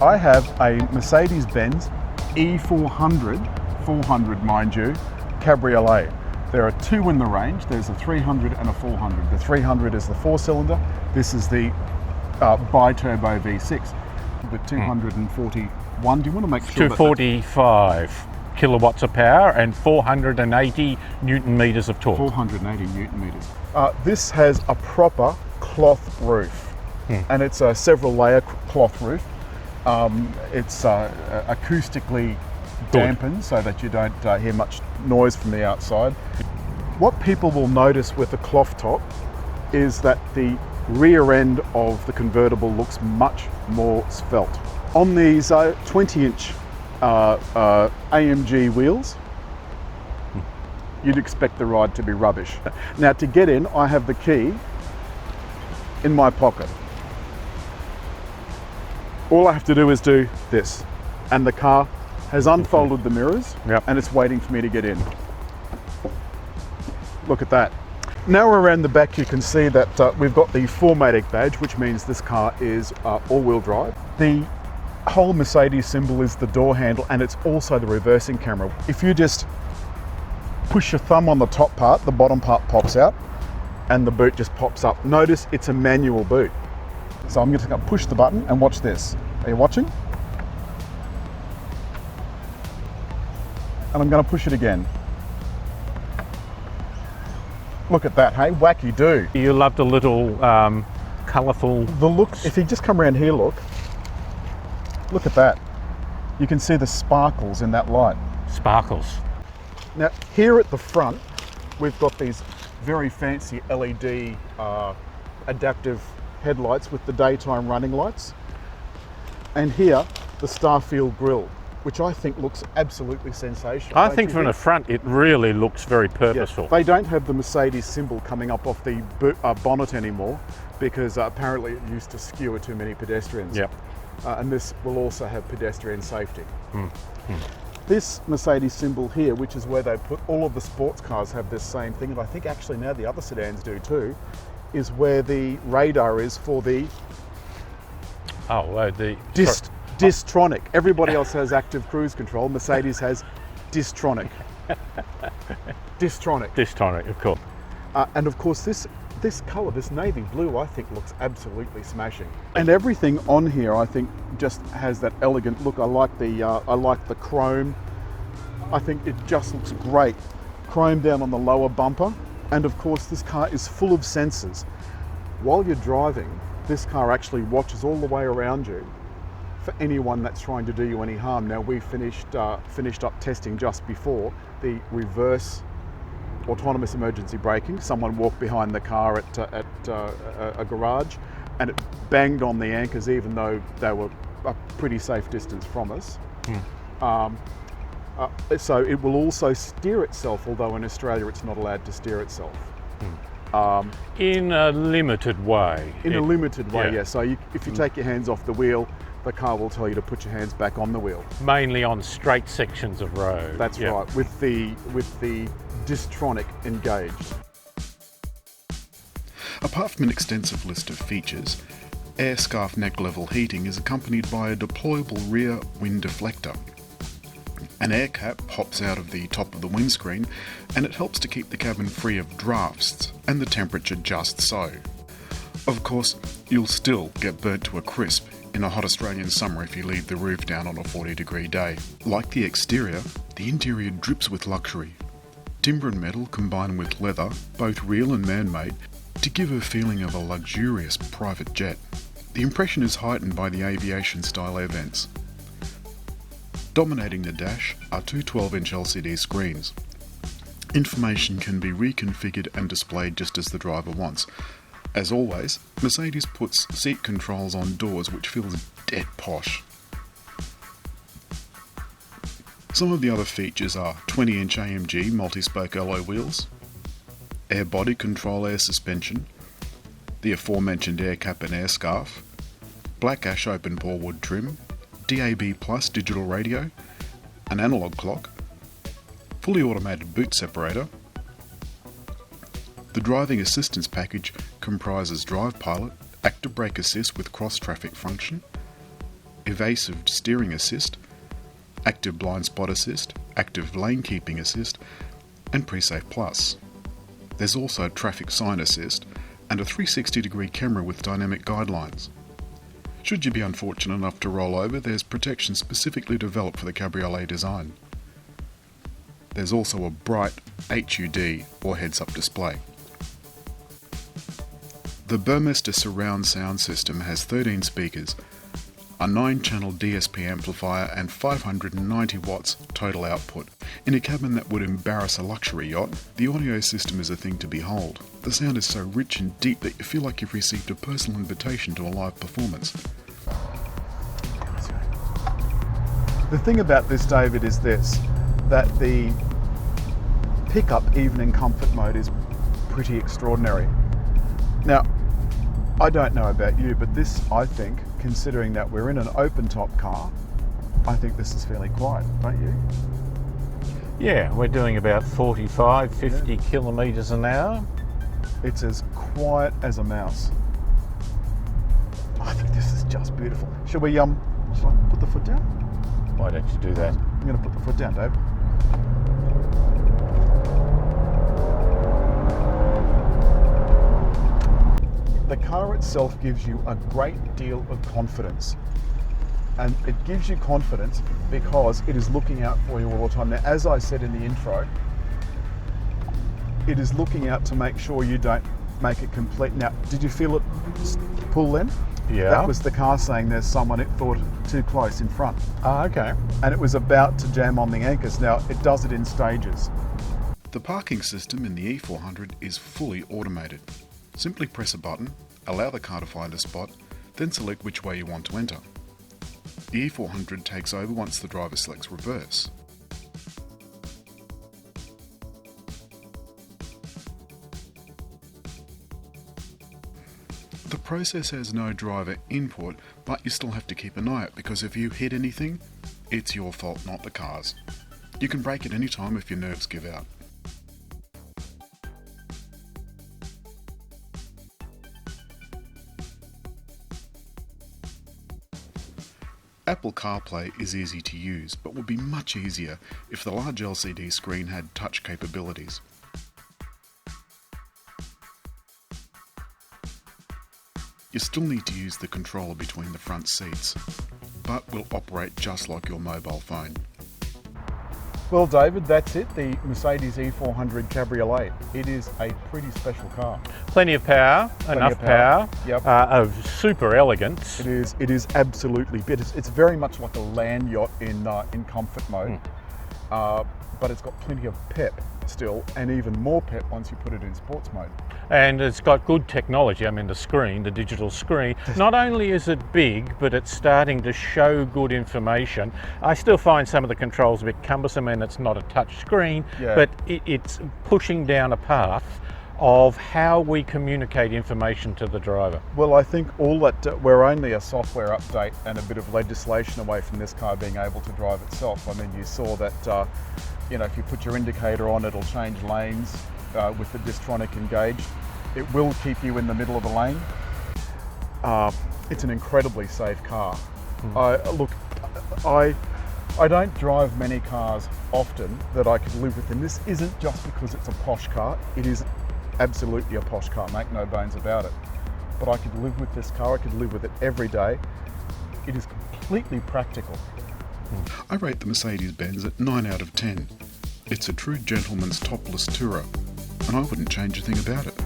I have a Mercedes-Benz E400, 400 mind you, Cabriolet. There are two in the range. There's a 300 and a 400. The 300 is the 4-cylinder. This is the bi-turbo V6 with 241. Do you want to make sure 245 kilowatts of power and 480 newton meters of torque. 480 newton meters. This has a proper cloth roof, and it's a several layer cloth roof. It's acoustically dampened so that you don't hear much noise from the outside. What people will notice with the cloth top is that the rear end of the convertible looks much more svelte. On these 20-inch AMG wheels, you'd expect the ride to be rubbish. Now, to get in, I have the key in my pocket. All I have to do is do this, and the car has unfolded the mirrors, and it's waiting for me to get in. Look at that. Now we're around the back, you can see that we've got the 4MATIC badge, which means this car is all-wheel drive. The whole Mercedes symbol is the door handle, and it's also the reversing camera. If you just push your thumb on the top part, the bottom part pops out, and the boot just pops up. Notice it's a manual boot. So I'm just going to push the button and watch this. Are you watching? And I'm going to push it again. Look at that, hey, wacky do. You love the little colourful... The look, if you just come around here, look at that. You can see the sparkles in that light. Sparkles. Now, here at the front, we've got these very fancy LED adaptive headlights with the daytime running lights. And here, the Starfield grille, which I think looks absolutely sensational. I think from the front it really looks very purposeful. Yeah, they don't have the Mercedes symbol coming up off the bonnet anymore because apparently it used to skewer too many pedestrians. Yep. And this will also have pedestrian safety. This Mercedes symbol here, which is where they put all of the sports cars, have this same thing, and I think actually now the other sedans do too, is where the radar is for the Distronic. Everybody else has active cruise control. Mercedes has Distronic. Distronic, of course. And of course, this colour, this navy blue, I think looks absolutely smashing. And everything on here, I think, just has that elegant look. I like the chrome. I think it just looks great. Chrome down on the lower bumper, and of course, this car is full of sensors. While you're driving, this car actually watches all the way around you for anyone that's trying to do you any harm. Now, we finished up testing just before the reverse autonomous emergency braking. Someone walked behind the car at a garage, and it banged on the anchors even though they were a pretty safe distance from us. So it will also steer itself, although in Australia it's not allowed to steer itself. In a limited way. In a limited way, yeah. So if you take your hands off the wheel, the car will tell you to put your hands back on the wheel. Mainly on straight sections of road. That's right, with the Distronic engaged. Apart from an extensive list of features, air scarf neck level heating is accompanied by a deployable rear wind deflector. An air cap pops out of the top of the windscreen, and it helps to keep the cabin free of drafts and the temperature just so. Of course, you'll still get burnt to a crisp in a hot Australian summer if you leave the roof down on a 40-degree day. Like the exterior, the interior drips with luxury. Timber and metal combine with leather, both real and man-made, to give a feeling of a luxurious private jet. The impression is heightened by the aviation-style air vents. Dominating the dash are two 12-inch LCD screens. Information can be reconfigured and displayed just as the driver wants. As always, Mercedes puts seat controls on doors, which feels dead posh. Some of the other features are 20-inch AMG multi-spoke alloy wheels, air body control air suspension, the aforementioned air cap and air scarf, black ash open bore wood trim, DAB+ digital radio, an analog clock, fully automated boot separator. The driving assistance package comprises Drive Pilot, Active Brake Assist with cross-traffic function, evasive steering assist, active blind spot assist, active lane keeping assist, and pre-safe plus. There's also traffic sign assist and a 360-degree camera with dynamic guidelines. Should you be unfortunate enough to roll over, there's protection specifically developed for the Cabriolet design. There's also a bright HUD or heads-up display. The Burmester surround sound system has 13 speakers, a 9-channel DSP amplifier and 590 watts total output. In a cabin that would embarrass a luxury yacht, the audio system is a thing to behold. The sound is so rich and deep that you feel like you've received a personal invitation to a live performance. The thing about this, David, is this, that the pickup, even in comfort mode, is pretty extraordinary. Now, I don't know about you, but this, I think, considering that we're in an open top car, I think this is fairly quiet, don't you? Yeah, we're doing about 45, 50 kilometres an hour. It's as quiet as a mouse. I think this is just beautiful. Shall I put the foot down? Why don't you do that? I'm going to put the foot down, Dave. The car itself gives you a great deal of confidence. And it gives you confidence because it is looking out for you all the time. Now, as I said in the intro, it is looking out to make sure you don't make it complete. Now, did you feel it pull then? Yeah. That was the car saying there's someone it thought too close in front. Ah, okay. And it was about to jam on the anchors. Now, it does it in stages. The parking system in the E400 is fully automated. Simply press a button, allow the car to find a spot, then select which way you want to enter. The E400 takes over once the driver selects reverse. The process has no driver input, but you still have to keep an eye out because if you hit anything, it's your fault, not the car's. You can brake at any time if your nerves give out. Apple Carplay is easy to use, but would be much easier if the large LCD screen had touch capabilities. You still need to use the controller between the front seats, but will operate just like your mobile phone. Well, David, that's it, the Mercedes E400 Cabriolet. It is a pretty special car. Plenty of power, enough power, Yep. of super elegance. It is absolutely big. It's very much like a land yacht in comfort mode, but it's got plenty of pep still, and even more pep once you put it in sports mode. And it's got good technology. I mean, the screen, the digital screen, not only is it big, but it's starting to show good information. I still find some of the controls a bit cumbersome and it's not a touch screen, but it's pushing down a path of how we communicate information to the driver. Well, I think all that, we're only a software update and a bit of legislation away from this car being able to drive itself. I mean, you saw that, if you put your indicator on, it'll change lanes with the Distronic engaged. It will keep you in the middle of the lane. It's an incredibly safe car. I don't drive many cars often that I could live with, and this isn't just because it's a posh car. It is absolutely a posh car, make no bones about it. But I could live with this car, I could live with it every day. It is completely practical. I rate the Mercedes-Benz at 9 out of 10. It's a true gentleman's topless tourer, and I wouldn't change a thing about it.